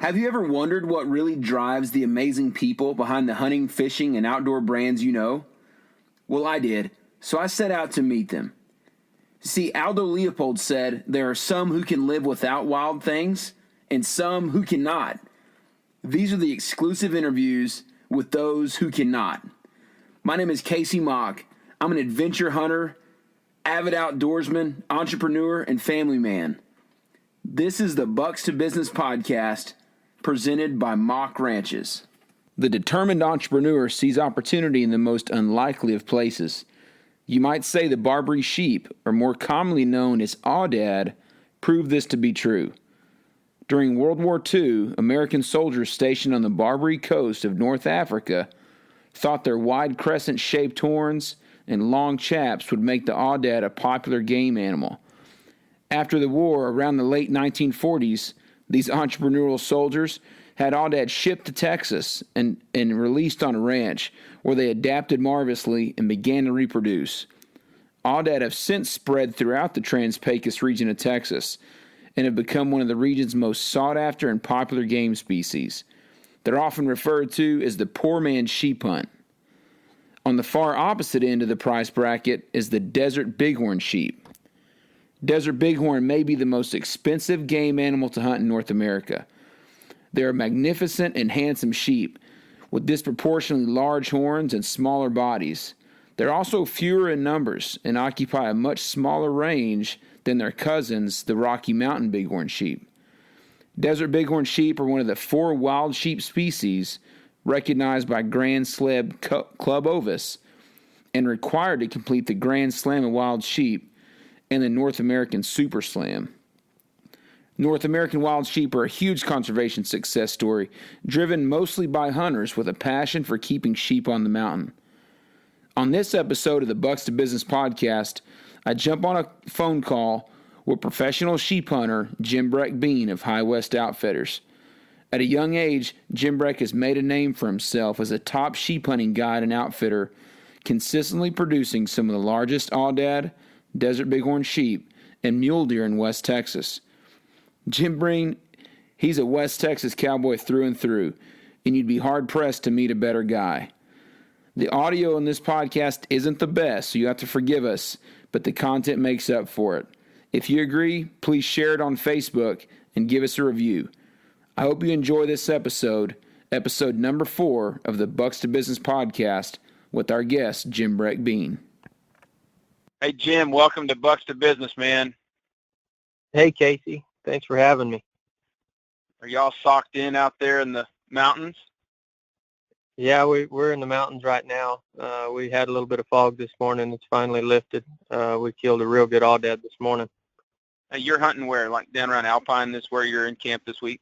Have you ever wondered what really drives the amazing people behind the hunting, fishing, and outdoor brands you know? Well, I did, so I set out to meet them. See, Aldo Leopold said there are some who can live without wild things and some who cannot. These are the exclusive interviews with those who cannot. My name is Kasey Mock. I'm an adventure hunter, avid outdoorsman, entrepreneur, and family man. This is the Bucks to Business podcast presented by Mock Ranches. The determined entrepreneur sees opportunity in the most unlikely of places. You might say the Barbary sheep, or more commonly known as aoudad, proved this to be true. During World War II, American soldiers stationed on the Barbary coast of North Africa thought their wide crescent-shaped horns and long chaps would make the aoudad a popular game animal. After the war, around the late 1940s, these entrepreneurial soldiers had aoudad shipped to Texas and released on a ranch, where they adapted marvelously and began to reproduce. Aoudad have since spread throughout the Trans-Pecos region of Texas and have become one of the region's most sought-after and popular game species. They're often referred to as the poor man's sheep hunt. On the far opposite end of the price bracket is the desert bighorn sheep. Desert bighorn may be the most expensive game animal to hunt in North America. They are magnificent and handsome sheep with disproportionately large horns and smaller bodies. They're also fewer in numbers and occupy a much smaller range than their cousins, the Rocky Mountain bighorn sheep. Desert bighorn sheep are one of the 4 wild sheep species recognized by Grand Slam Club Ovis and required to complete the Grand Slam of Wild Sheep and the North American Super Slam. North American wild sheep are a huge conservation success story, driven mostly by hunters with a passion for keeping sheep on the mountain. On this episode of the Bucks to Business podcast, I jump on a phone call with professional sheep hunter Jim Breck Bean of High West Outfitters. At a young age, Jim Breck has made a name for himself as a top sheep hunting guide and outfitter, consistently producing some of the largest aoudad, desert bighorn sheep, and mule deer in West Texas. Jim Brean, he's a West Texas cowboy through and through, and you'd be hard-pressed to meet a better guy. The audio in this podcast isn't the best, so you have to forgive us, but the content makes up for it. If you agree, please share it on Facebook and give us a review. I hope you enjoy this episode number 4 of the Bucks to Business podcast with our guest, Jim Breck Bean. Hey, Jim, welcome to Bucks to Business, man. Hey, Kasey. Thanks for having me. Are y'all socked in out there in the mountains? Yeah, we're in the mountains right now. We had a little bit of fog this morning. It's finally lifted. We killed a real good aoudad this morning. You're hunting where? Like down around Alpine, this where you're in camp this week?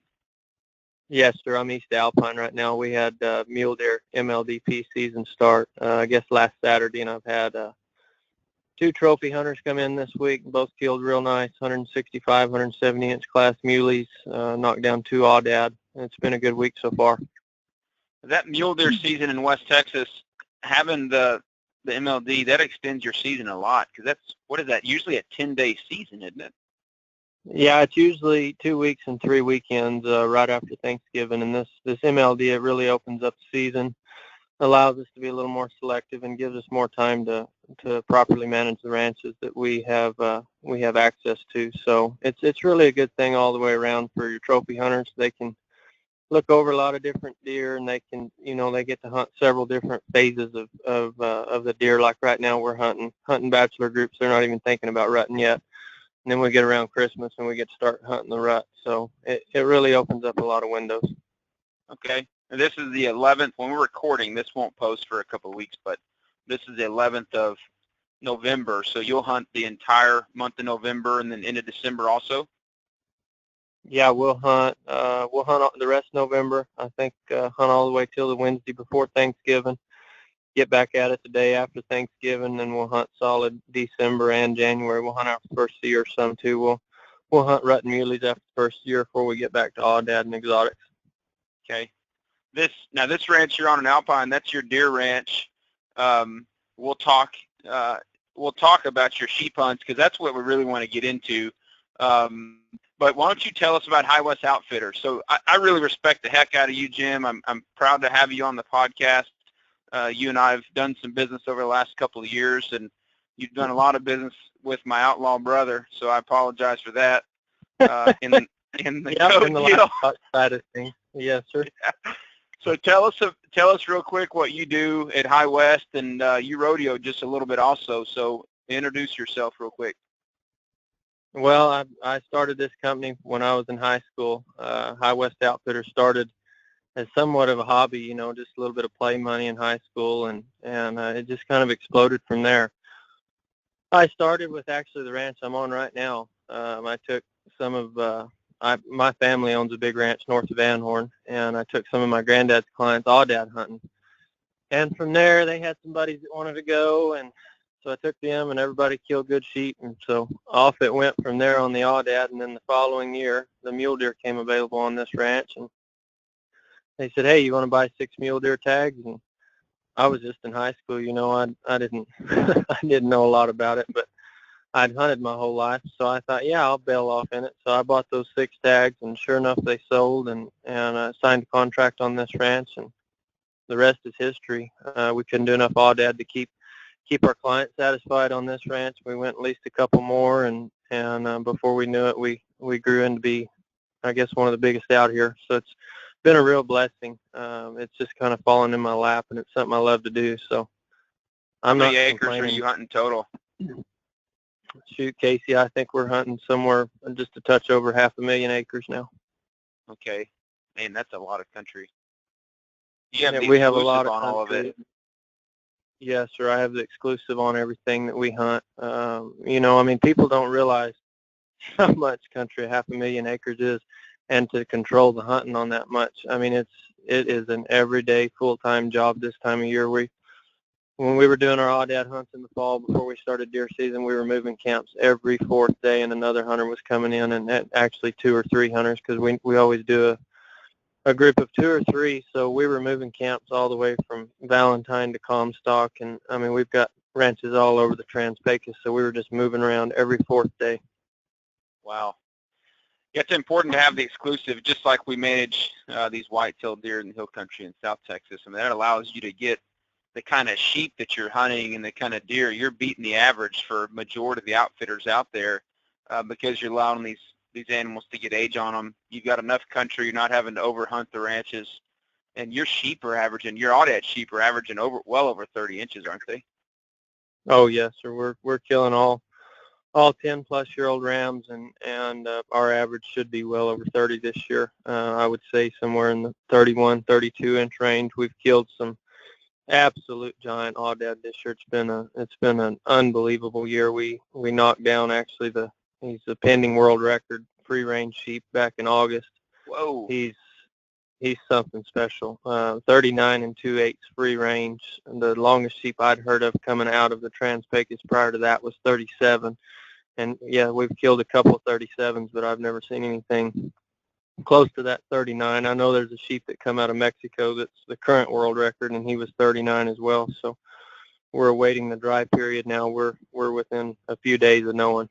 Yes, sir. I'm east Alpine right now. We had mule deer MLDP season start, I guess, last Saturday, and I've had 2 trophy hunters come in this week, both killed real nice, 165, 170-inch class muleys, knocked down 2 aoudad. It's been a good week so far. That mule deer season in West Texas, having the MLD, that extends your season a lot, because that's, what is that, usually a 10-day season, isn't it? Yeah, it's usually 2 weeks and 3 weekends right after Thanksgiving, and this MLD, it really opens up the season, allows us to be a little more selective, and gives us more time to properly manage the ranches that we have access to. So it's really a good thing all the way around for your trophy hunters. They can look over a lot of different deer, and they can, they get to hunt several different phases of the deer. Like right now, we're hunting bachelor groups. They're not even thinking about rutting yet. And then we get around Christmas and we get to start hunting the rut. So it really opens up a lot of windows. Okay. And this is the 11th. When we're recording, this won't post for a couple of weeks, but this is the 11th of November. So you'll hunt the entire month of November and then into December also? Yeah, we'll hunt the rest of November. I think hunt all the way till the Wednesday before Thanksgiving. Get back at it the day after Thanksgiving, and we'll hunt solid December and January. We'll hunt our first year some too. We'll hunt rut and muleys after the first year before we get back to aoudad and exotics. Okay. This ranch you're on in Alpine, that's your deer ranch. We'll talk about your sheep hunts, because that's what we really want to get into. But why don't you tell us about High West Outfitters? So I really respect the heck out of you, Jim. I'm proud to have you on the podcast. You and I have done some business over the last couple of years, and you've done a lot of business with my outlaw brother, so I apologize for that. In the in the livestock side of things. Yes, sir. Yeah. So tell us real quick what you do at High West, and you rodeo just a little bit also. So introduce yourself real quick. Well, I started this company when I was in high school. High West Outfitters started as somewhat of a hobby, you know, just a little bit of play money in high school, and it just kind of exploded from there. I started with actually the ranch I'm on right now. I took some of my family owns a big ranch north of Bighorn, and I took some of my granddad's clients aoudad hunting. And from there, they had some buddies that wanted to go, and so I took them, and everybody killed good sheep, and so off it went from there on the aoudad. And then the following year, the mule deer came available on this ranch, and they said, "Hey, you want to buy 6 mule deer tags?" And I was just in high school, you know. I didn't I didn't know a lot about it, but I'd hunted my whole life, so I thought, yeah, I'll bail off in it. So I bought those 6 tags, and sure enough, they sold, and I signed a contract on this ranch, and the rest is history. We couldn't do enough aoudad to keep our clients satisfied on this ranch. We went at least a couple more, and before we knew it, we grew into be, I guess, one of the biggest out here. So it's been a real blessing. It's just kind of fallen in my lap, and it's something I love to do. So I'm not complaining. How many acres are you hunting total? Shoot, Kasey, I think we're hunting somewhere just a touch over 500,000 acres now. Okay. Man, that's a lot of country. You have we have a lot of on all of it. Yes, sir. I have the exclusive on everything that we hunt. You know, I mean, people don't realize how much country 500,000 acres is, and to control the hunting on that much. I mean, it is an everyday full-time job this time of year. When we were doing our aoudad hunts in the fall before we started deer season, we were moving camps every 4th day, and another hunter was coming in, and actually 2 or 3 hunters, because we always do a group of 2 or 3. So we were moving camps all the way from Valentine to Comstock, and I mean, we've got ranches all over the Trans-Pecos, so we were just moving around every 4th day. Wow. Yeah, it's important to have the exclusive, just like we manage these white-tailed deer in the hill country in South Texas. I mean, that allows you to get the kind of sheep that you're hunting and the kind of deer. You're beating the average for majority of the outfitters out there because you're allowing these animals to get age on them. You've got enough country. You're not having to overhunt the ranches. And your aoudad sheep are averaging well over 30 inches, aren't they? Oh, yes, sir. We're killing all 10-plus-year-old rams, and our average should be well over 30 this year. I would say somewhere in the 31, 32-inch range. We've killed some absolute giant aoudad this year. It's been an unbelievable year. We knocked down actually he's the pending world record free range sheep back in August. Whoa. He's something special. 39 2/8 free range. And the longest sheep I'd heard of coming out of the Trans-Pecos prior to that was 37. And yeah, we've killed a couple of 37s, but I've never seen anything close to that 39. I know there's a sheep that come out of Mexico that's the current world record, and he was 39 as well. So we're awaiting the dry period now. We're within a few days of knowing.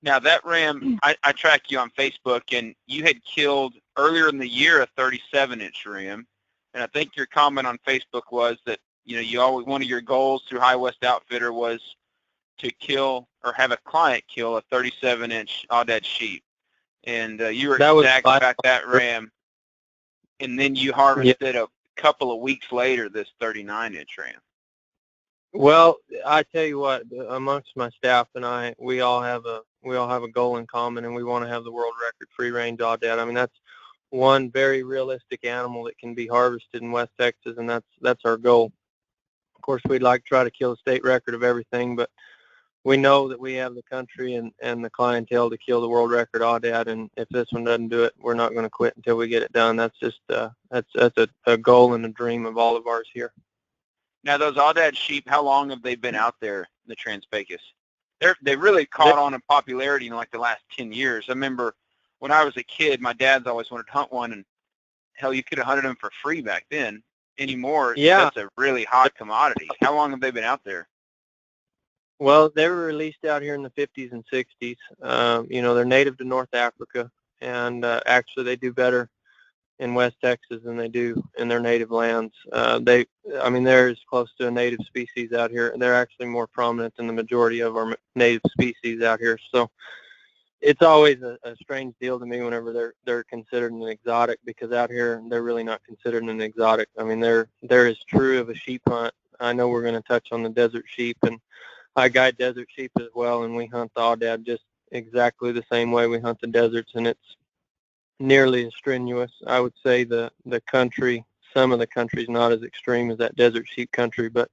Now that ram, I track you on Facebook, and you had killed earlier in the year a 37-inch ram, and I think your comment on Facebook was that one of your goals through High West Outfitter was to kill or have a client kill a 37-inch aoudad sheep. And you were ecstatic about that ram, and then you harvested a couple of weeks later this 39-inch ram. Well, I tell you what, amongst my staff and I, we all have a goal in common, and we want to have the world record free range aoudad. I mean, that's one very realistic animal that can be harvested in West Texas, and that's our goal. Of course, we'd like to try to kill a state record of everything, but we know that we have the country and the clientele to kill the world record aoudad, and if this one doesn't do it, we're not going to quit until we get it done. That's just that's a goal and a dream of all of ours here. Now, those aoudad sheep, how long have they been out there in the Trans-Pecos? They really caught on in popularity in like the last 10 years. I remember when I was a kid, my dad's always wanted to hunt one, and hell, you could have hunted them for free back then. Anymore, yeah, that's a really hot commodity. How long have they been out there? Well, they were released out here in the 50s and 60s. They're native to North Africa, and actually they do better in West Texas than they do in their native lands. They're as close to a native species out here. They're actually more prominent than the majority of our native species out here. So it's always a strange deal to me whenever they're considered an exotic, because out here they're really not considered an exotic. I mean, they're as true of a sheep hunt. I know we're going to touch on the desert sheep, and I guide desert sheep as well, and we hunt the aoudad just exactly the same way we hunt the deserts, and it's nearly as strenuous. I would say some of the country's not as extreme as that desert sheep country, but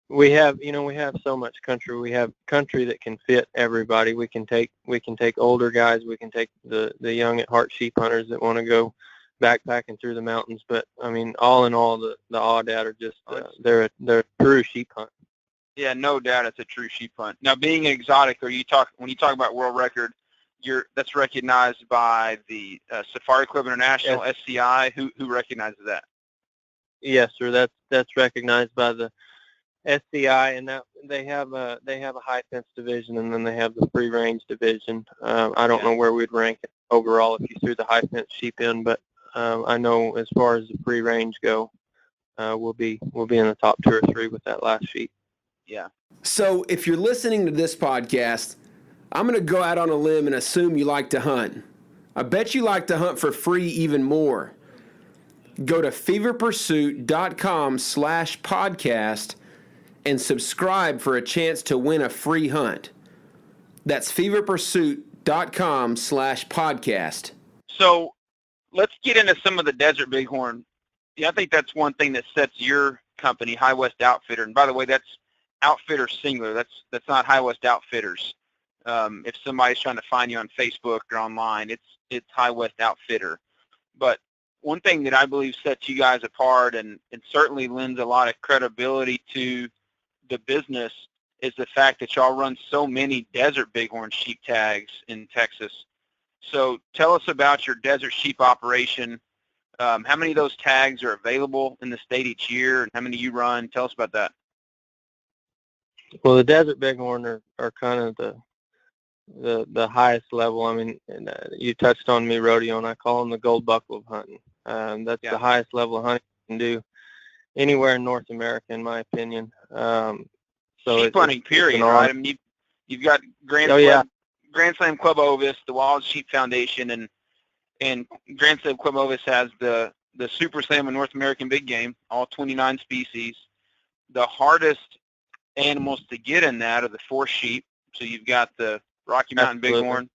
we have so much country. We have country that can fit everybody. We can take older guys. We can take the young at heart sheep hunters that want to go backpacking through the mountains. But I mean, all in all, the aoudad are just they're a true sheep hunt. Yeah, no doubt, it's a true sheep hunt. Now, being an exotic, when you talk about world record, that's recognized by the Safari Club International, yes. SCI. Who recognizes that? Yes, sir. That's recognized by the SCI, and that they have a high fence division, and then they have the free range division. I don't know where we'd rank it overall if you threw the high fence sheep in, but I know as far as the free range go, we'll be in the top 2 or 3 with that last sheep. Yeah. So if you're listening to this podcast, I'm going to go out on a limb and assume you like to hunt. I bet you like to hunt for free even more. Go to feverpursuit.com/podcast and subscribe for a chance to win a free hunt. That's feverpursuit.com/podcast. So let's get into some of the desert bighorn. Yeah, I think that's one thing that sets your company, High West Outfitter. And by the way, that's Outfitter singular. That's not High West Outfitters. If somebody's trying to find you on Facebook or online, it's High West Outfitter. But one thing that I believe sets you guys apart and certainly lends a lot of credibility to the business is the fact that y'all run so many desert bighorn sheep tags in Texas. So tell us about your desert sheep operation. How many of those tags are available in the state each year, and how many you run? Tell us about that. Well, the desert bighorn are kind of the highest level. I mean, you touched on me rodeo, and I call them the gold buckle of hunting. That's the highest level of hunting you can do anywhere in North America, in my opinion. So sheep hunting, period, right? I mean, you've got Grand Slam Club Ovis, the Wild Sheep Foundation, and Grand Slam Club Ovis has the Super Slam of North American Big Game, all 29 species. The hardest animals to get in that are the forest sheep. So you've got the Rocky Mountain Bighorn,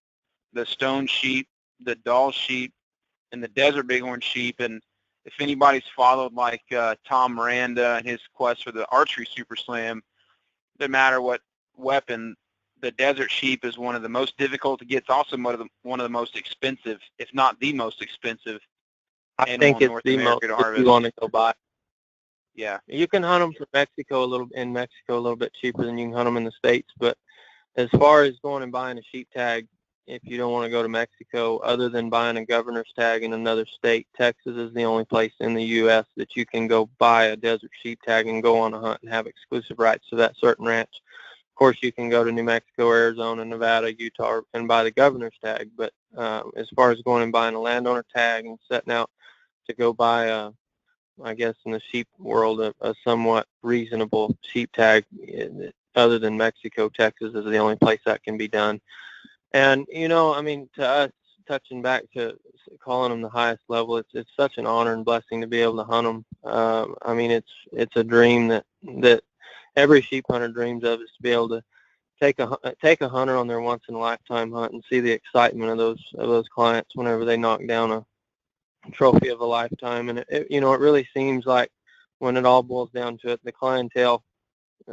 the stone sheep, the Dall sheep, and the desert bighorn sheep. And if anybody's followed like Tom Miranda and his quest for the archery Super Slam, no matter what weapon, the desert sheep is one of the most difficult to get. It's also one of the most expensive, if not the most expensive animal in North America to harvest. If you want to go buy. Yeah. You can hunt them in Mexico a little bit cheaper than you can hunt them in the States. But as far as going and buying a sheep tag, if you don't want to go to Mexico, other than buying a governor's tag in another state, Texas is the only place in the U.S. that you can go buy a desert sheep tag and go on a hunt and have exclusive rights to that certain ranch. Of course, you can go to New Mexico, Arizona, Nevada, Utah, and buy the governor's tag. But as far as going and buying a landowner tag and setting out to go buy I guess in the sheep world, a somewhat reasonable sheep tag, other than Mexico, Texas is the only place that can be done. And, I mean, to us, touching back to calling them the highest level, it's such an honor and blessing to be able to hunt them. I mean, it's a dream that every sheep hunter dreams of, is to be able to take a hunter on their once-in-a-lifetime hunt and see the excitement of those clients whenever they knock down a trophy of a lifetime. And it really seems like, when it all boils down to it, the clientele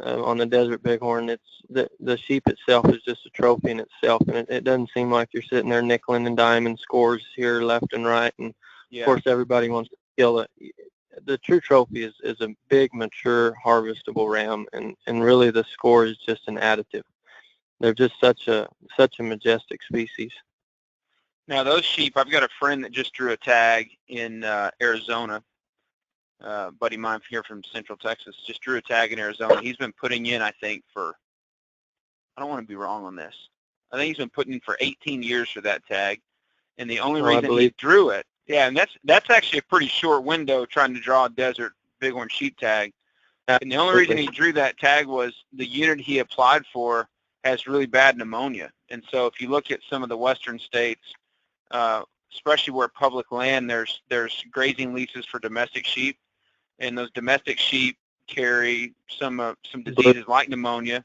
on the desert bighorn, it's the sheep itself is just a trophy in itself, and it doesn't seem like you're sitting there nickeling and diming scores here left and right. And of course everybody wants to kill it. The true trophy is a big, mature, harvestable ram, and really the score is just an additive. They're just such a majestic species. Now, those sheep, I've got a friend that just drew a tag in Arizona. Buddy of mine here from Central Texas just drew a tag in Arizona. He's been putting in, I think, for I don't want to be wrong on this. I think he's been putting in for 18 years for that tag, and the only I reason he believe. drew it, yeah, and that's actually a pretty short window trying to draw a desert bighorn sheep tag. And the only reason he drew that tag was the unit he applied for has really bad pneumonia. And so if you look at some of the western states, especially where public land, there's grazing leases for domestic sheep, and those domestic sheep carry some diseases like pneumonia,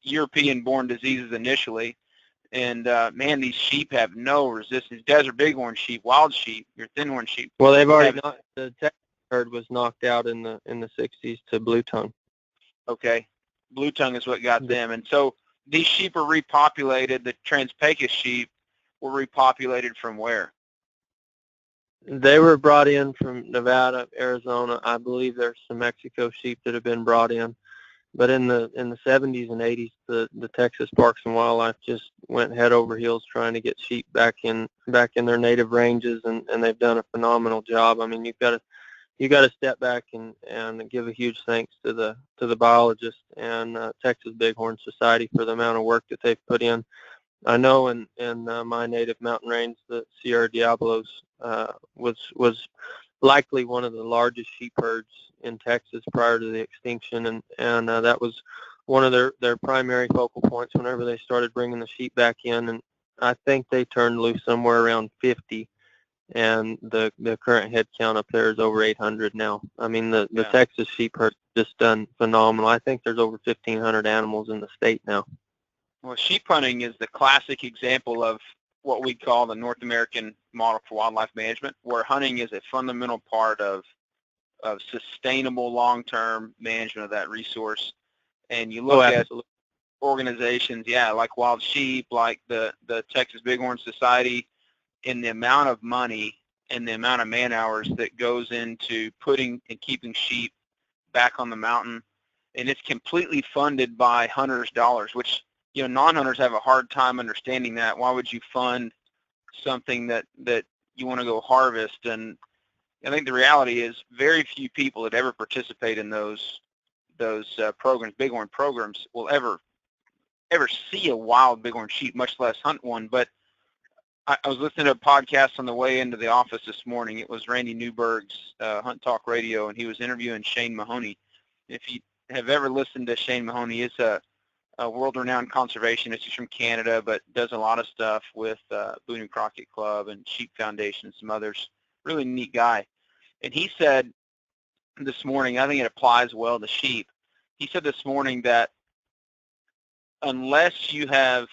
European-born diseases initially. And man, these sheep have no resistance. Desert bighorn sheep, wild sheep, your thinhorn sheep. Well, they've already the Texas herd was knocked out in the 60s to blue tongue. Okay, blue tongue is what got them, and so these sheep are repopulated. The Trans-Pecos sheep were repopulated from where? They were brought in from Nevada, Arizona. I believe there's some Mexico sheep that have been brought in. But in the 70s and 80s, the Texas Parks and Wildlife just went head over heels trying to get sheep back in their native ranges, and they've done a phenomenal job. I mean, you got to step back and give a huge thanks to the biologists and Texas Bighorn Society for the amount of work that they've put in. I know in my native mountain range, the Sierra Diablos was likely one of the largest sheep herds in Texas prior to the extinction, and that was one of their primary focal points whenever they started bringing the sheep back in. And I think they turned loose somewhere around 50, and the current head count up there is over 800 now. I mean, the Texas sheep herd just done phenomenal. I think there's over 1,500 animals in the state now. Well, sheep hunting is the classic example of what we call the North American model for wildlife management, where hunting is a fundamental part of sustainable long-term management of that resource. And you look at organizations, like Wild Sheep, like the Texas Bighorn Society, and the amount of money and the amount of man hours that goes into putting and keeping sheep back on the mountain. And it's completely funded by hunters' dollars, which, non-hunters have a hard time understanding that. Why would you fund something that you want to go harvest? And I think the reality is very few people that ever participate in those programs, bighorn programs, will ever see a wild bighorn sheep, much less hunt one. But I was listening to a podcast on the way into the office this morning. It was Randy Newberg's Hunt Talk Radio, and he was interviewing Shane Mahoney. If you have ever listened to Shane Mahoney, he's a world-renowned conservationist. He's from Canada, but does a lot of stuff with Boone and Crockett Club and Sheep Foundation and some others. Really neat guy. And he said this morning, I think it applies well to sheep, he said this morning that unless you have,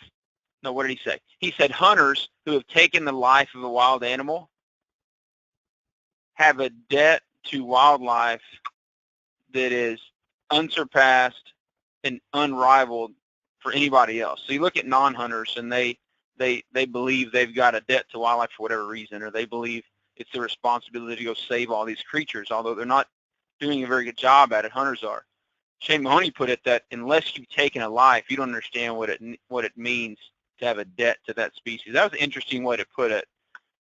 no, what did he say? He said hunters who have taken the life of a wild animal have a debt to wildlife that is unsurpassed and unrivaled for anybody else. So you look at non-hunters, and they believe they've got a debt to wildlife for whatever reason, or they believe it's their responsibility to go save all these creatures, although they're not doing a very good job at it. Hunters are. Shane Mahoney put it that unless you've taken a life, you don't understand what it means to have a debt to that species. That was an interesting way to put it,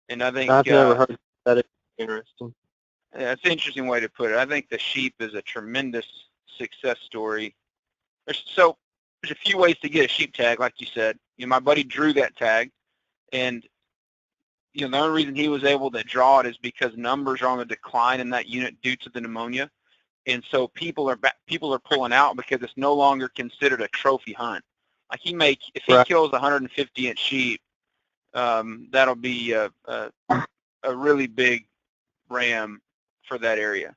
and I think I've never heard that. It's interesting. Yeah, it's an interesting way to put it. I think the sheep is a tremendous success story. So there's a few ways to get a sheep tag, like you said. My buddy drew that tag, and the only reason he was able to draw it is because numbers are on the decline in that unit due to the pneumonia, and so people are pulling out because it's no longer considered a trophy hunt. Like if he kills 150-inch sheep, that'll be a really big ram for that area.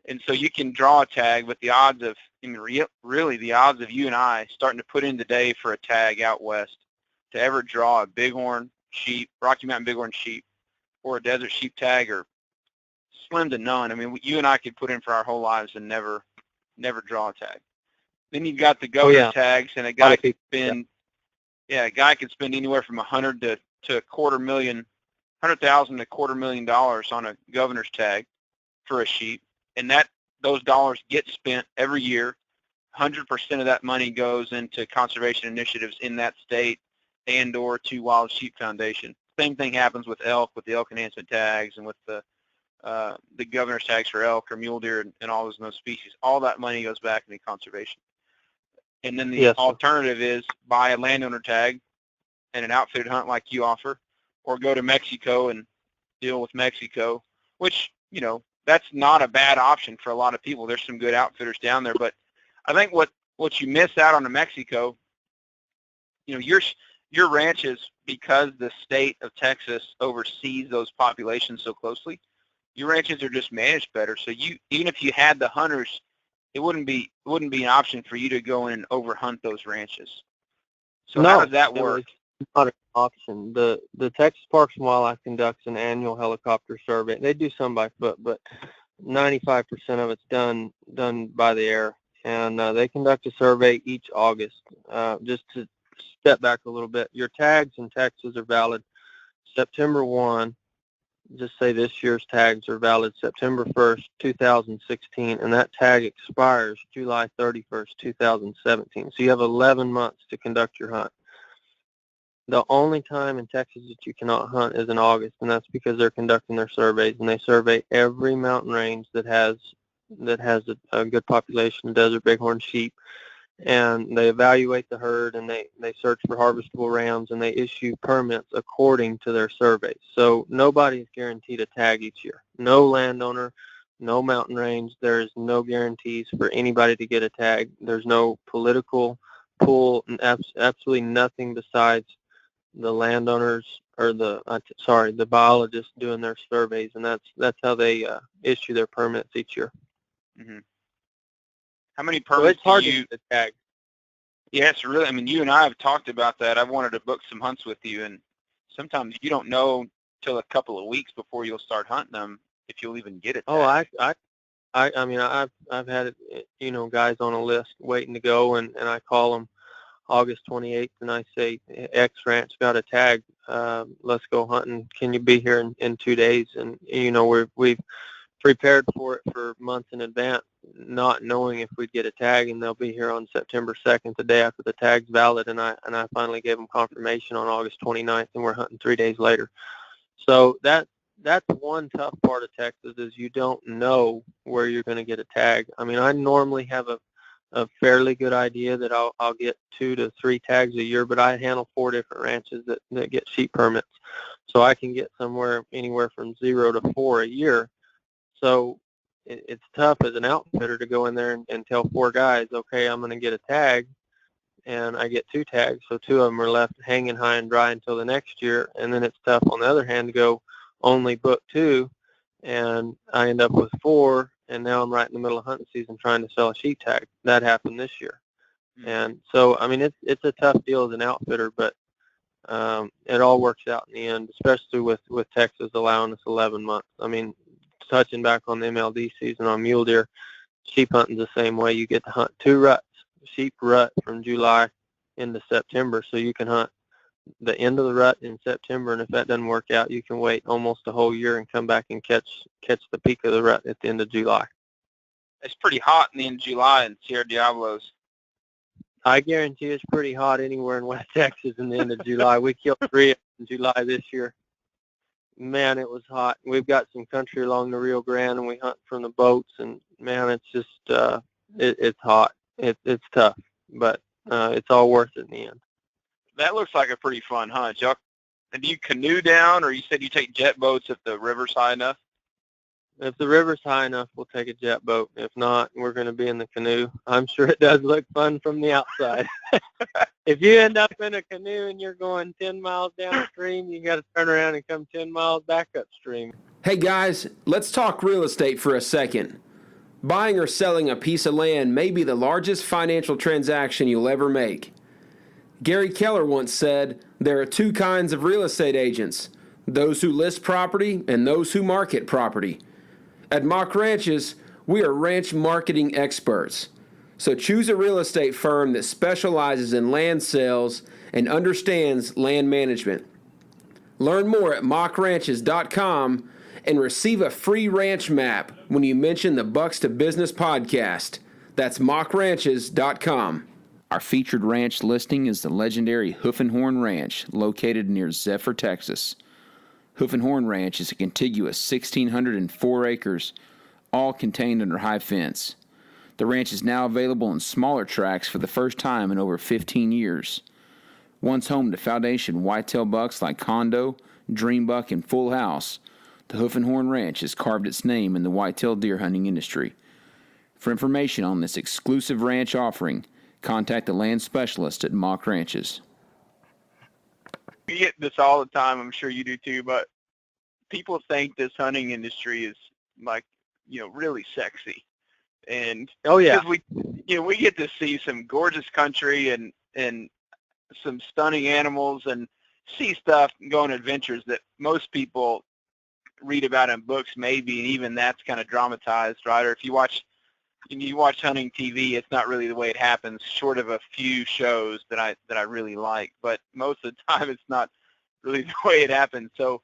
And so you can draw a tag, but the odds of, really the odds of you and I starting to put in the day for a tag out west to ever draw a bighorn sheep, Rocky Mountain bighorn sheep, or a desert sheep tag are slim to none. I mean, you and I could put in for our whole lives and never draw a tag. Then you've got the governor tags, and a guy could spend, could spend anywhere from $100,000 to $250,000 to $250,000 on a governor's tag for a sheep, and those dollars get spent every year. 100% of that money goes into conservation initiatives in that state and/or to Wild Sheep Foundation. Same thing happens with elk, with the elk enhancement tags, and with the governor's tags for elk or mule deer and all those species. All that money goes back into conservation. And then the Yes, sir. alternative is buy a landowner tag and an outfitted hunt like you offer, or go to Mexico and deal with Mexico, which, that's not a bad option for a lot of people. There's some good outfitters down there, but I think what you miss out on in Mexico, your ranches, because the state of Texas oversees those populations so closely, your ranches are just managed better. So even if you had the hunters, it wouldn't be an option for you to go in and overhunt those ranches. So No, how does that work? It's not an option. The Texas Parks and Wildlife conducts an annual helicopter survey. They do some by foot, but 95% of it's done by the air, and they conduct a survey each August. Just to step back a little bit, your tags in Texas are valid September 1. Just say this year's tags are valid September 1st, 2016, and that tag expires July 31st, 2017. So you have 11 months to conduct your hunt. The only time in Texas that you cannot hunt is in August, and that's because they're conducting their surveys, and they survey every mountain range that has a good population of desert bighorn sheep, and they evaluate the herd, and they search for harvestable rams, and they issue permits according to their surveys. So nobody is guaranteed a tag each year. No landowner, no mountain range. There's no guarantees for anybody to get a tag. There's no political pull, and absolutely nothing besides the landowners or the biologists doing their surveys, and that's how they issue their permits each year. Mm-hmm. How many So permits it's hard do to you? get a tag. Yes, really. I mean, you and I have talked about that. I've wanted to book some hunts with you, and sometimes you don't know till a couple of weeks before you'll start hunting them if you'll even get a tag. Oh, I mean, I've had guys on a list waiting to go, and I call them August 28th, and I say, X ranch got a tag. Let's go hunting. Can you be here in 2 days? And we've prepared for it for months in advance, not knowing if we'd get a tag, and they'll be here on September 2nd, the day after the tag's valid. And I finally gave them confirmation on August 29th, and we're hunting 3 days later. So that's one tough part of Texas, is you don't know where you're going to get a tag. I mean, I normally have a fairly good idea that I'll get 2 to 3 tags a year, but I handle 4 different ranches that get sheep permits. So I can get anywhere from 0 to 4 a year. So it's tough as an outfitter to go in there and tell 4 guys, okay, I'm going to get a tag, and I get 2 tags. So 2 of them are left hanging high and dry until the next year. And then it's tough, on the other hand, to go only book 2, and I end up with 4, and now I'm right in the middle of hunting season trying to sell a sheep tag. That happened this year. Mm-hmm. And so, I mean, it's a tough deal as an outfitter, but it all works out in the end, especially with Texas allowing us 11 months. I mean, touching back on the MLD season on mule deer, sheep hunting's the same way. You get to hunt 2 ruts, sheep rut from July into September, so you can hunt the end of the rut in September, and if that doesn't work out, you can wait almost a whole year and come back and catch the peak of the rut at the end of July. It's pretty hot in the end of July in Sierra Diablos. I guarantee it's pretty hot anywhere in West Texas in the end of July. We killed 3 in July this year. Man, it was hot. We've got some country along the Rio Grande, and we hunt from the boats, and man, it's just it's hot. It's tough, but it's all worth it in the end. That looks like a pretty fun hunt. And do you canoe down, or you said you take jet boats if the river's high enough? If the river's high enough, we'll take a jet boat. If not, we're going to be in the canoe. I'm sure it does look fun from the outside. If you end up in a canoe and you're going 10 miles downstream, you got to turn around and come 10 miles back upstream. Hey guys, let's talk real estate for a second. Buying or selling a piece of land may be the largest financial transaction you'll ever make. Gary Keller once said, there are 2 kinds of real estate agents, those who list property and those who market property. At Mock Ranches, we are ranch marketing experts. So choose a real estate firm that specializes in land sales and understands land management. Learn more at mockranches.com and receive a free ranch map when you mention the Bucks to Business podcast. That's mockranches.com. Our featured ranch listing is the legendary Hoof and Horn Ranch, located near Zephyr, Texas. Hoof and Horn Ranch is a contiguous 1,604 acres, all contained under high fence. The ranch is now available in smaller tracts for the first time in over 15 years. Once home to foundation whitetail bucks like Condo, Dream Buck, and Full House, the Hoof and Horn Ranch has carved its name in the whitetail deer hunting industry. For information on this exclusive ranch offering, contact the land specialist at Mock Ranches. We get this all the time. I'm sure you do too, but people think this hunting industry is like, really sexy. And Oh yeah, because we get to see some gorgeous country and some stunning animals and see stuff and go on adventures that most people read about in books maybe, and even that's kind of dramatized, right? Or if you watch hunting TV, it's not really the way it happens, short of a few shows that I really like. But most of the time, it's not really the way it happens. So,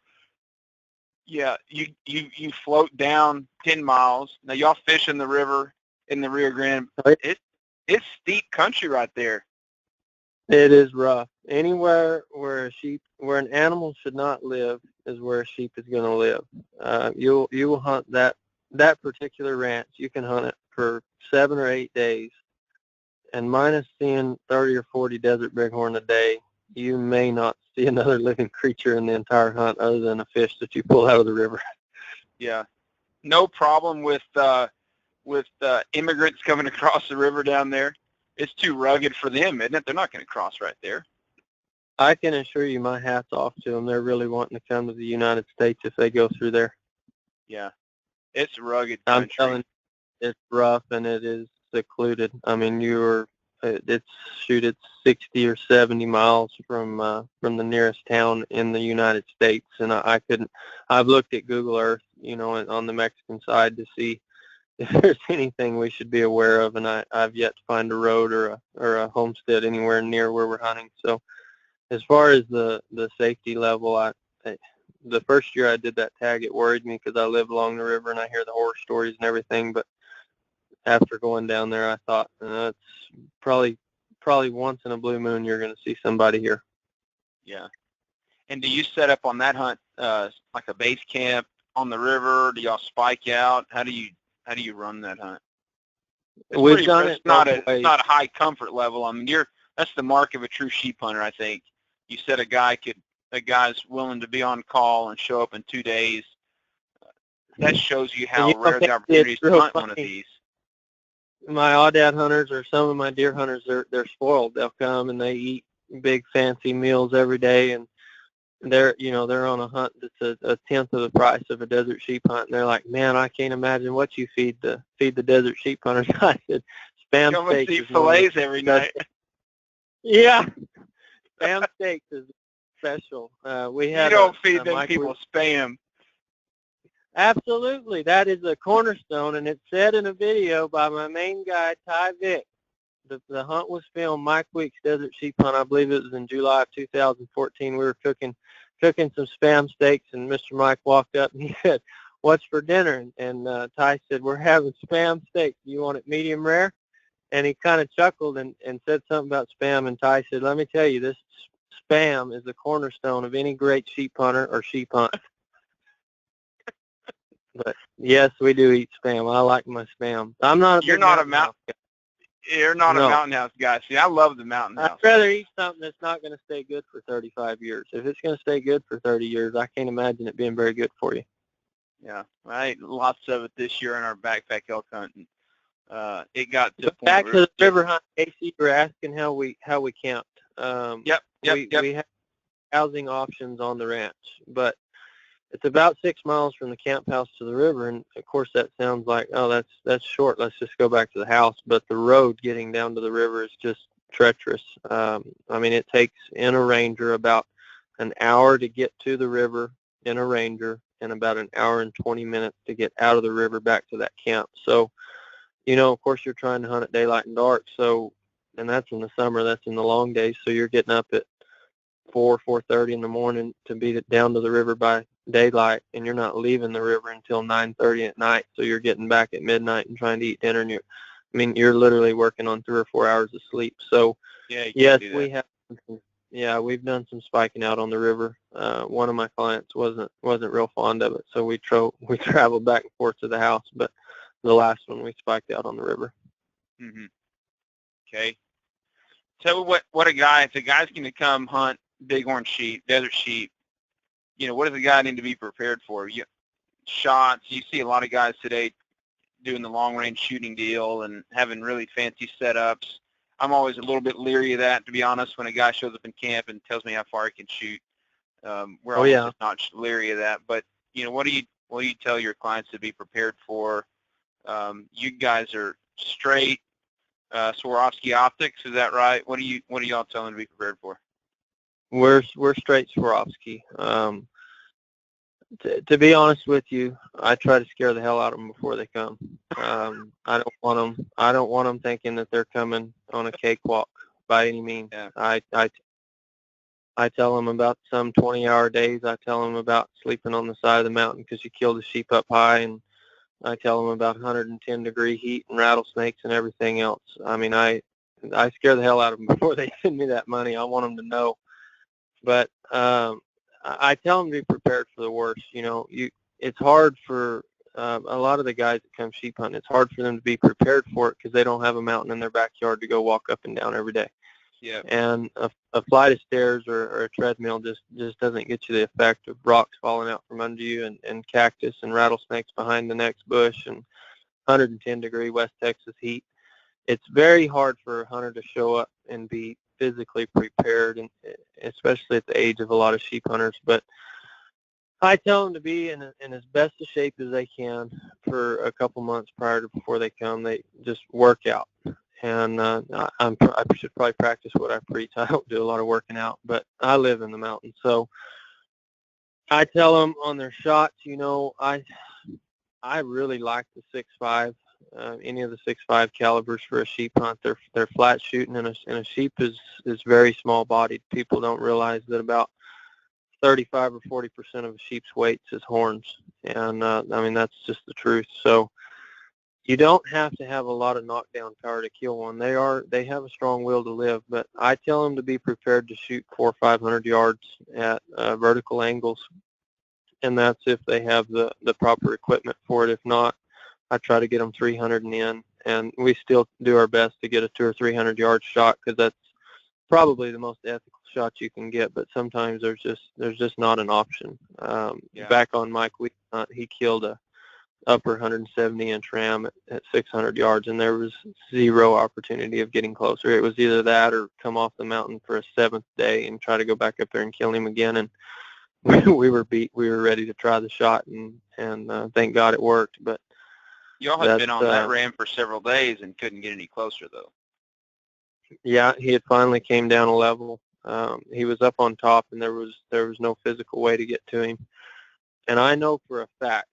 yeah, you float down 10 miles. Now, y'all fish in the river in the Rio Grande. It's steep country right there. it is rough. Anywhere where an animal should not live is where a sheep is going to live. You will hunt that particular ranch. You can hunt it for 7 or 8 days, and minus seeing 30 or 40 desert bighorn a day, you may not see another living creature in the entire hunt other than a fish that you pull out of the river. Yeah, no problem with immigrants coming across the river down there. It's too rugged for them, isn't it? They're not going to cross right there. I can assure you, my hat's off to them. They're really wanting to come to the United States if they go through there. Yeah, it's rugged I'm country. telling you, it's rough and it is secluded. I mean, it's 60 or 70 miles from the nearest town in the United States, and I've looked at Google Earth, on the Mexican side to see if there's anything we should be aware of, and I've yet to find a road or a homestead anywhere near where we're hunting. So as far as the safety level, the first year I did that tag, it worried me because I live along the river and I hear the horror stories and everything. But after going down there, I thought, it's probably once in a blue moon you're going to see somebody here. Yeah. And do you set up on that hunt like a base camp on the river? Do y'all spike out? How do you run that hunt? We've done it. It's not a high comfort level. I mean, that's the mark of a true sheep hunter, I think. You said a guy's willing to be on call and show up in 2 days. That shows you how rare the opportunity is to hunt one of these. My aoudad hunters or some of my deer hunters, they're spoiled. They'll come and they eat big fancy meals every day, and they're on a hunt that's a tenth of the price of a desert sheep hunt, and they're like, man, I can't imagine what you feed the desert sheep hunters. I said, spam Come steaks. and see fillets every night. Yeah, spam steaks is special. You don't feed them people spam. Absolutely, that is a cornerstone, and it's said in a video by my main guy, Ty Vick. The hunt was filmed, Mike Weeks' desert sheep hunt. I believe it was in July of 2014. We were cooking some spam steaks, and Mr. Mike walked up and he said, "What's for dinner?" And Ty said, "We're having spam steak. You want it medium rare?" And he kind of chuckled and said something about spam, and Ty said, "Let me tell you, this spam is the cornerstone of any great sheep hunter or sheep hunt." But yes, we do eat spam. I like my spam. You're not a mountain house guy. See, I love the mountain house. I'd rather eat something that's not going to stay good for 35 years. If it's going to stay good for 30 years, I can't imagine it being very good for you. Yeah, I ate lots of it this year in our backpack elk hunt. It got to the point back to the river hunt, Kasey, you were asking how we camped. Yep. We have housing options on the ranch, but it's about 6 miles from the camp house to the river, and of course that sounds like, oh, that's short. Let's just go back to the house. But the road getting down to the river is just treacherous. I mean, it takes in a Ranger about an hour to get to the river in a Ranger, and about an hour and 20 minutes to get out of the river back to that camp. So, of course you're trying to hunt at daylight and dark. So, and that's in the summer. That's in the long days. So you're getting up at 4:30 in the morning to be down to the river by daylight, and you're not leaving the river until 9:30 at night. So you're getting back at midnight and trying to eat dinner, and you're literally working on 3 or 4 hours of sleep. So yes, we've done some spiking out on the river. One of my clients wasn't real fond of it, so we traveled back and forth to the house. But the last one we spiked out on the river. Mm-hmm. Okay. So what a guy, if a guy's going to come hunt bighorn sheep, desert sheep, what does the guy need to be prepared for? Shots. You see a lot of guys today doing the long-range shooting deal and having really fancy setups. I'm always a little bit leery of that, to be honest, when a guy shows up in camp and tells me how far he can shoot. We're almost just not leery of that. But, what do you tell your clients to be prepared for? You guys are straight Swarovski optics, is that right? What are y'all telling them to be prepared for? We're straight Swarovski. To be honest with you, I try to scare the hell out of them before they come. I don't want them thinking that they're coming on a cakewalk by any means. Yeah. I tell them about some 20-hour days. I tell them about sleeping on the side of the mountain because you kill the sheep up high, and I tell them about 110-degree heat and rattlesnakes and everything else. I mean, I scare the hell out of them before they send me that money. I want them to know. But I tell them to be prepared for the worst. It's hard for a lot of the guys that come sheep hunting. It's hard for them to be prepared for it because they don't have a mountain in their backyard to go walk up and down every day. Yeah. And a flight of stairs or a treadmill just doesn't get you the effect of rocks falling out from under you and cactus and rattlesnakes behind the next bush and 110-degree West Texas heat. It's very hard for a hunter to show up and be physically prepared, and especially at the age of a lot of sheep hunters. But I tell them to be in as best a shape as they can for a couple months prior to before they come. They just work out. And I should probably practice what I preach. I don't do a lot of working out, but I live in the mountains. So I tell them on their shots, I really like the 6.5, any of the 6.5 calibers for a sheep hunt. They're flat shooting, and a sheep is very small bodied. People don't realize that about 35 or 40% of a sheep's weight is horns, and that's just the truth. So you don't have to have a lot of knockdown power to kill one. They have a strong will to live, but I tell them to be prepared to shoot 400 or 500 yards at vertical angles, and that's if they have the proper equipment for it. If not, I try to get them 300 and in, and we still do our best to get a 200 or 300 yard shot because that's probably the most ethical shot you can get. But sometimes there's just not an option. Back on Mike Wheat's hunt, he killed a upper 170-inch ram at 600 yards, and there was zero opportunity of getting closer. It was either that or come off the mountain for a seventh day and try to go back up there and kill him again. And we were beat. We were ready to try the shot, and thank God it worked. But y'all had been on that ram for several days and couldn't get any closer, though. Yeah, he had finally came down a level. He was up on top, and there was no physical way to get to him. And I know for a fact,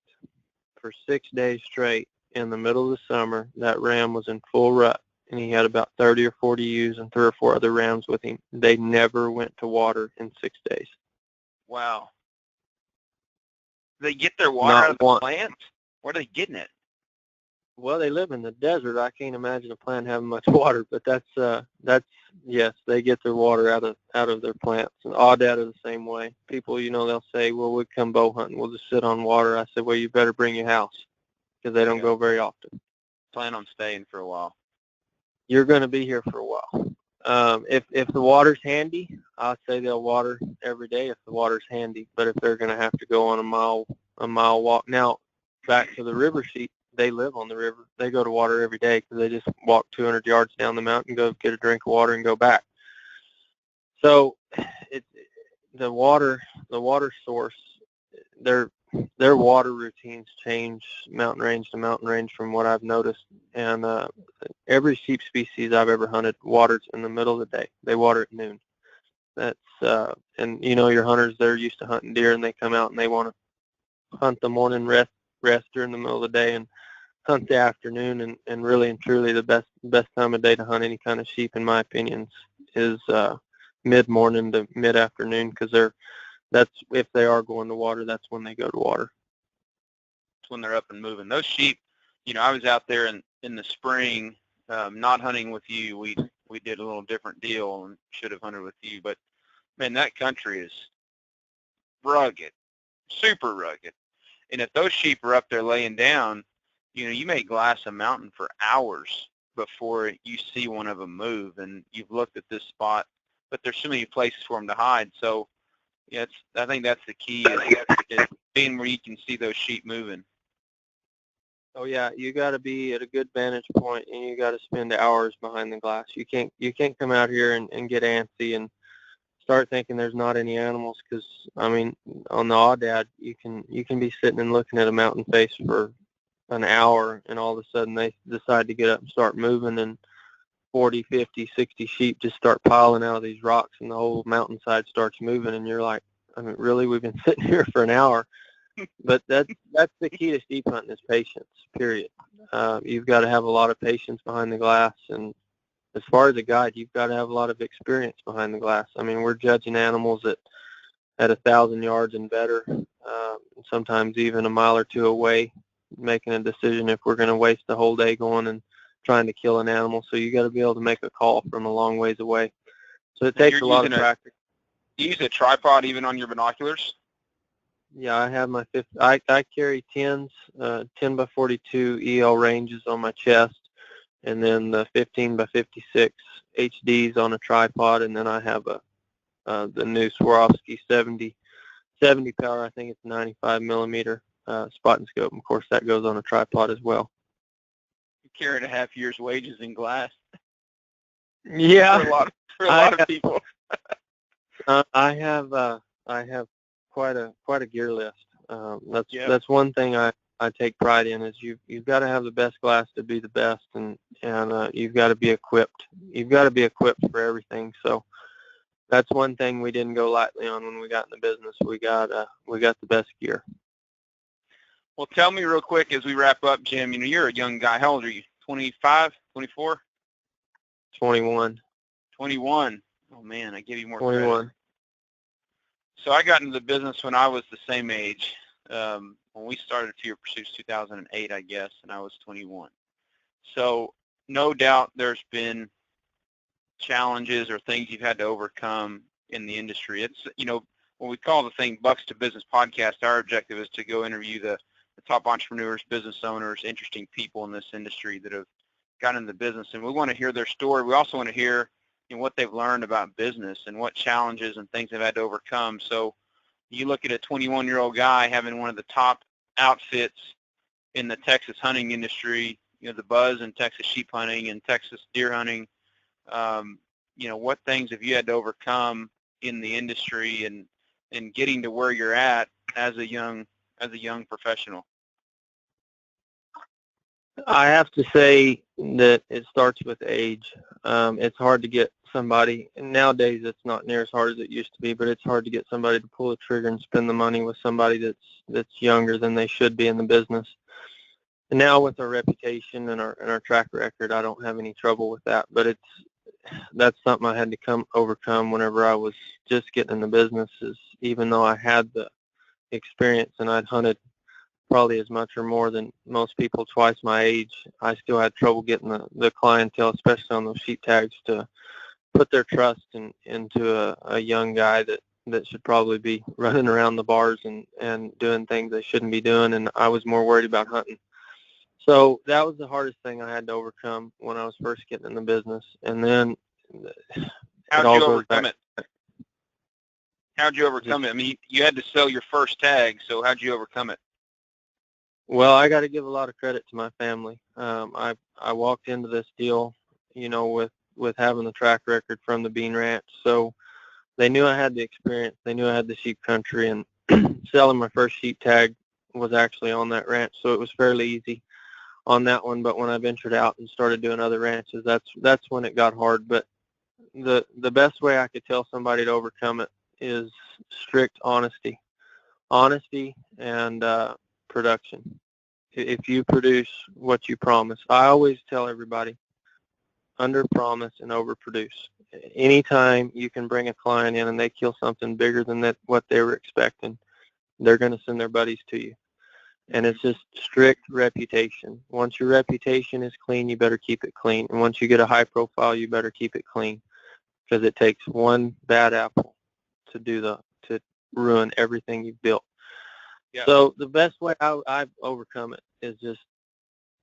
for 6 days straight in the middle of the summer, that ram was in full rut, and he had about 30 or 40 ewes and 3 or 4 other rams with him. They never went to water in 6 days. Wow. They get their water out of the plant? Where are they getting it? Well, they live in the desert. I can't imagine a plant having much water, but that's yes, they get their water out of their plants. And Audette are the same way. People, they'll say, well, we come bow hunting, we'll just sit on water. I said, well, you better bring your house because they don't go very often. Plan on staying for a while. You're going to be here for a while. If the water's handy, I'll say they'll water every day if the water's handy. But if they're going to have to go on a mile walk, now back to the river sheep, they live on the river. They go to water every day because they just walk 200 yards down the mountain, go get a drink of water, and go back. So the water source, their water routines change mountain range to mountain range from what I've noticed. And every sheep species I've ever hunted waters in the middle of the day. They water at noon. That's and your hunters, they're used to hunting deer, and they come out and they want to hunt the morning, rest during the middle of the day, and hunt the afternoon. And really and truly the best time of day to hunt any kind of sheep, in my opinion, is mid-morning to mid-afternoon, because that's if they are going to water, that's when they go to water. It's when they're up and moving. Those sheep, I was out there in the spring, not hunting with you. We did a little different deal and should have hunted with you. But, man, that country is rugged, super rugged. And if those sheep are up there laying down, you may glass a mountain for hours before you see one of them move. And you've looked at this spot, but there's so many places for them to hide. So yeah, I think that's the key is being where you can see those sheep moving. Oh yeah, you got to be at a good vantage point, and you got to spend hours behind the glass. You can't come out here and get antsy and start thinking there's not any animals, because I mean, on the Aoudad, you can be sitting and looking at a mountain face for an hour, and all of a sudden they decide to get up and start moving, and 40, 50, 60 sheep just start piling out of these rocks, and the whole mountainside starts moving, and you're like, I mean, really, we've been sitting here for an hour. But that's the key to sheep hunting, is patience, period. You've got to have a lot of patience behind the glass, and as far as a guide, you've got to have a lot of experience behind the glass. I mean, we're judging animals at 1,000 yards and better, sometimes even a mile or two away, making a decision if we're going to waste the whole day going and trying to kill an animal. So you got to be able to make a call from a long ways away. So it takes a lot of practice. You use a tripod even on your binoculars? Yeah, I have my I carry 10s, 10 by 42 EL ranges on my chest, and then the 15 by 56 HDs on a tripod, and then I have the new Swarovski 70 power. I think it's 95 millimeter spot and scope. And of course, that goes on a tripod as well. You carried a half year's wages in glass. Yeah, for a lot of people. I have quite a gear list. That's one thing I take pride in, is you've got to have the best glass to be the best, and you've got to be equipped. You've got to be equipped for everything. So that's one thing we didn't go lightly on when we got in the business. We got the best gear. Well, tell me real quick as we wrap up, Jim. You're a young guy. How old are you? 25, 24? 21. 21. Oh man, I give you more 21. credit. So I got into the business when I was the same age. When we started Fewer Pursuits, 2008, I guess, and I was 21. So no doubt there's been challenges or things you've had to overcome in the industry. It's, when we call the thing Bucks to Business podcast, our objective is to go interview the top entrepreneurs, business owners, interesting people in this industry that have gotten into the business, and we want to hear their story. We also want to hear what they've learned about business and what challenges and things they've had to overcome. So you look at a 21-year-old guy having one of the top outfits in the Texas hunting industry, the buzz in Texas sheep hunting and Texas deer hunting. What things have you had to overcome in the industry and getting to where you're at as a young professional? I have to say that it starts with age. It's hard to get somebody, and nowadays it's not near as hard as it used to be, but it's hard to get somebody to pull the trigger and spend the money with somebody that's younger than they should be in the business. And now with our reputation and our track record, I don't have any trouble with that. But that's something I had to overcome whenever I was just getting in the business, is even though I had the experience and I'd hunted probably as much or more than most people twice my age, I still had trouble getting the clientele, especially on those sheep tags, to put their trust into a young guy that should probably be running around the bars and doing things they shouldn't be doing, and I was more worried about hunting. So that was the hardest thing I had to overcome when I was first getting in the business. And then how'd you overcome it? How'd you overcome it? I mean, you had to sell your first tag, so how'd you overcome it? Well, I got to give a lot of credit to my family. I walked into this deal, with having the track record from the Bean Ranch. So they knew I had the experience. They knew I had the sheep country, and selling my first sheep tag was actually on that ranch. So it was fairly easy on that one. But when I ventured out and started doing other ranches, that's when it got hard. But the best way I could tell somebody to overcome it is strict honesty and production. If you produce what you promise, I always tell everybody, under promise and over produce. Anytime you can bring a client in and they kill something bigger than what they were expecting, they're going to send their buddies to you. And it's just strict reputation. Once your reputation is clean, you better keep it clean. And once you get a high profile, you better keep it clean, because it takes one bad apple to ruin everything you've built. Yeah. So the best way I've overcome it is just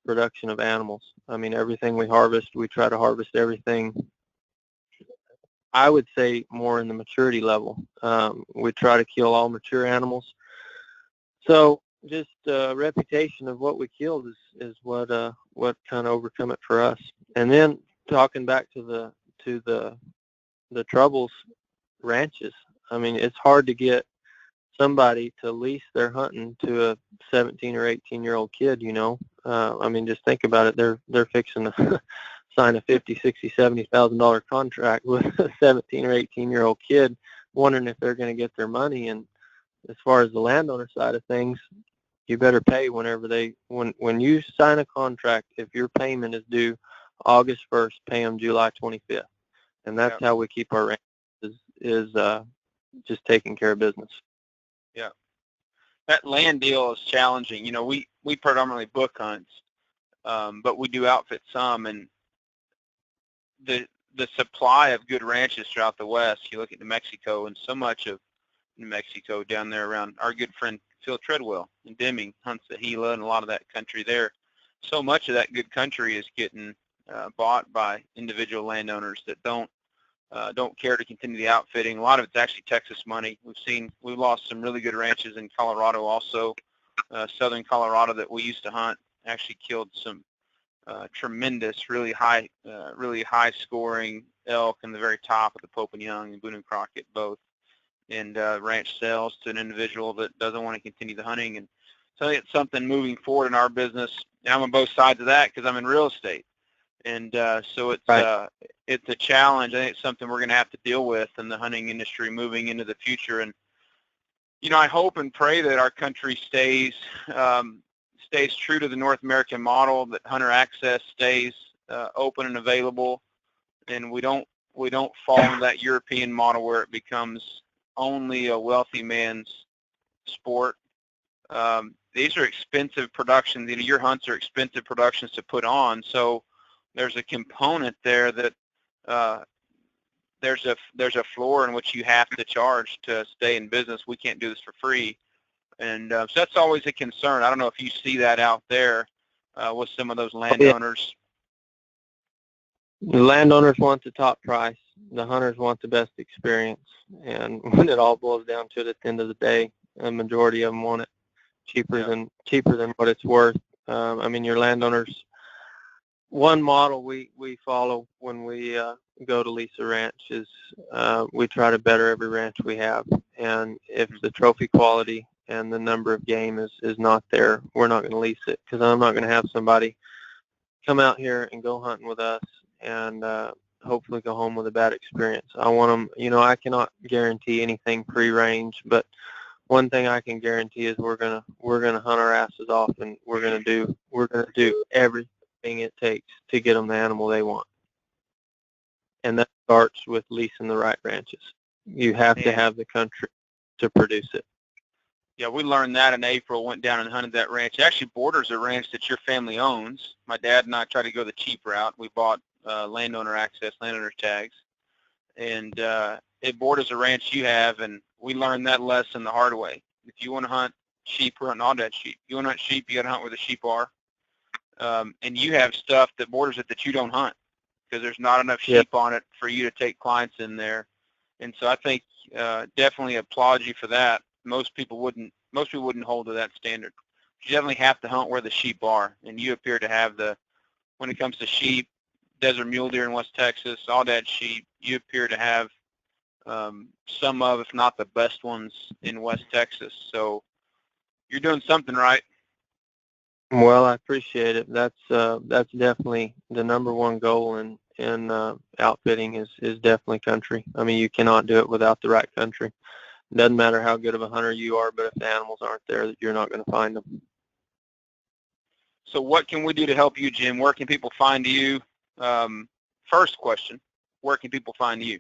production of animals. I mean, everything we harvest, we try to harvest everything, I would say, more in the maturity level. We try to kill all mature animals. So just reputation of what we killed is what kind of overcome it for us. And then talking back to the troubles ranches, I mean, it's hard to get somebody to lease their hunting to a 17 or 18-year-old kid, you know. I mean, just think about it. They're fixing to sign a $50,000, $60,000, $70,000 contract with a 17 or 18-year-old kid, wondering if they're going to get their money. And as far as the landowner side of things, you better pay whenever when you sign a contract. If your payment is due August 1st, pay them July 25th. And that's how we keep our ranches, is just taking care of business. Yeah. That land deal is challenging. You know, we predominantly book hunts, but we do outfit some, and the supply of good ranches throughout the West, you look at New Mexico, and so much of New Mexico down there around our good friend Phil Treadwell and Deming hunts the Gila and a lot of that country there. So much of that good country is getting bought by individual landowners that don't care to continue the outfitting. A lot of it's actually Texas money. We've lost some really good ranches in Colorado also. Southern Colorado that we used to hunt actually killed some tremendous, really high scoring elk in the very top of the Pope and Young and Boone and Crockett both. And ranch sales to an individual that doesn't want to continue the hunting. And so it's something moving forward in our business. And I'm on both sides of that because I'm in real estate. And so it's a challenge. I think it's something we're going to have to deal with in the hunting industry moving into the future. And, you know, I hope and pray that our country stays true to the North American model, that hunter access stays open and available, and we don't fall into that European model where it becomes only a wealthy man's sport. These are expensive productions. You know, your hunts are expensive productions to put on, so there's a component there that there's a floor in which you have to charge to stay in business. We can't do this for free, and so that's always a concern. I don't know if you see that out there with some of those landowners. The landowners want the top price. The hunters want the best experience. And when it all boils down to it at the end of the day, a majority of them want it cheaper than what it's worth. I mean, your landowners, one model we follow when we go to lease a ranch is we try to better every ranch we have. And if the trophy quality and the number of game is not there, we're not going to lease it, because I'm not going to have somebody come out here and go hunting with us and hopefully go home with a bad experience. I want them, you know, I cannot guarantee anything pre-range, but one thing I can guarantee is we're gonna hunt our asses off, and we're gonna do everything it takes to get them the animal they want. And that starts with leasing the right ranches. You have to have the country to produce it. Yeah, we learned that in April, went down and hunted that ranch. It actually borders a ranch that your family owns. My dad and I tried to go the cheap route. We bought landowner access, landowner tags, and it borders a ranch you have, and we learned that lesson the hard way. If you want to hunt sheep, we're hunting all that sheep. You want to hunt sheep, you got to hunt where the sheep are. And you have stuff that borders it that you don't hunt because there's not enough sheep on it for you to take clients in there. And so I think definitely applaud you for that. Most people wouldn't hold to that standard. You definitely have to hunt where the sheep are, and you appear to have when it comes to sheep, desert mule deer in West Texas, all that sheep, you appear to have some of, if not the best ones in West Texas. So you're doing something right. Well, I appreciate it. That's definitely the number one goal in outfitting is definitely country. I mean, you cannot do it without the right country. It doesn't matter how good of a hunter you are, but if the animals aren't there, you're not going to find them. So what can we do to help you, Jim? Where can people find you? First question, where can people find you?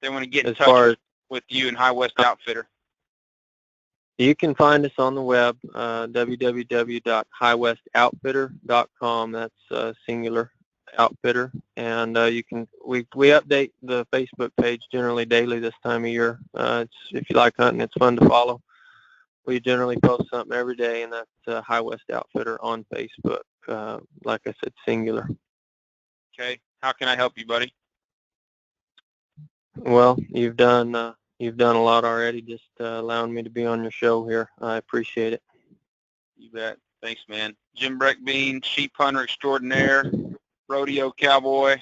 They want to get in touch with you and High West Outfitter. You can find us on the web, www.highwestoutfitter.com. That's singular outfitter. And we update the Facebook page generally daily this time of year. If you like hunting, it's fun to follow. we generally post something every day, and that's High West Outfitter on Facebook. Like I said, singular. Okay. How can I help you, buddy? Well, you've done a lot already, just allowing me to be on your show here. I appreciate it. You bet. Thanks, man. Jim Breck Bean, sheep hunter extraordinaire, rodeo cowboy,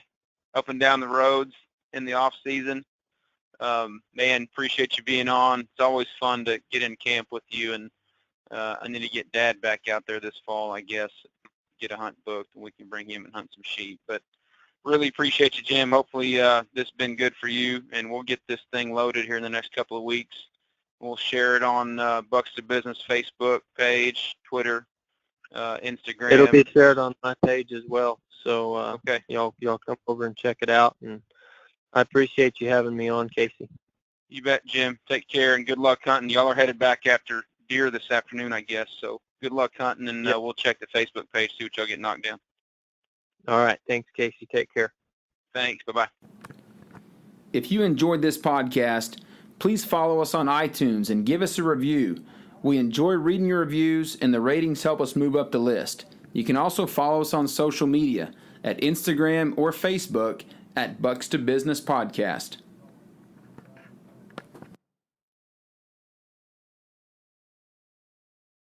up and down the roads in the off season. Man, appreciate you being on. It's always fun to get in camp with you, and I need to get Dad back out there this fall, I guess, get a hunt booked, and we can bring him and hunt some sheep. But really appreciate you, Jim. Hopefully this has been good for you, and we'll get this thing loaded here in the next couple of weeks. We'll share it on Bucks to Business Facebook page, Twitter, Instagram. It'll be shared on my page as well. So okay. y'all come over and check it out, and I appreciate you having me on, Kasey. You bet, Jim. Take care and good luck hunting. Y'all are headed back after deer this afternoon, I guess. So good luck hunting, and Yep. We'll check the Facebook page, see what y'all get knocked down. All right. Thanks, Kasey. Take care. Thanks. Bye-bye. If you enjoyed this podcast, please follow us on iTunes and give us a review. We enjoy reading your reviews, and the ratings help us move up the list. You can also follow us on social media at Instagram or Facebook at Bucks to Business Podcast.